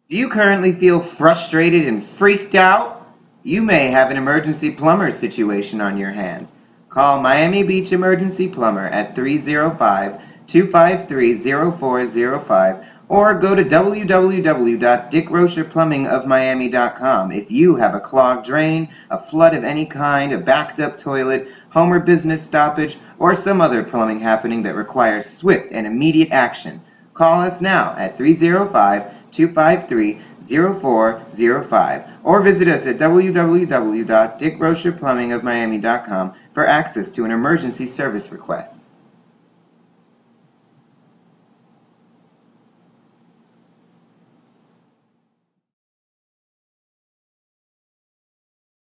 Do you currently feel frustrated and freaked out? You may have an emergency plumber situation on your hands. Call Miami Beach Emergency Plumber at 305-253-0405 or go to www.dickrocherplumbingofmiami.com if you have a clogged drain, a flood of any kind, a backed up toilet, home or business stoppage, or some other plumbing happening that requires swift and immediate action. Call us now at 305-253-0405 or visit us at www.dickrocherplumbingofmiami.com for access to an emergency service request.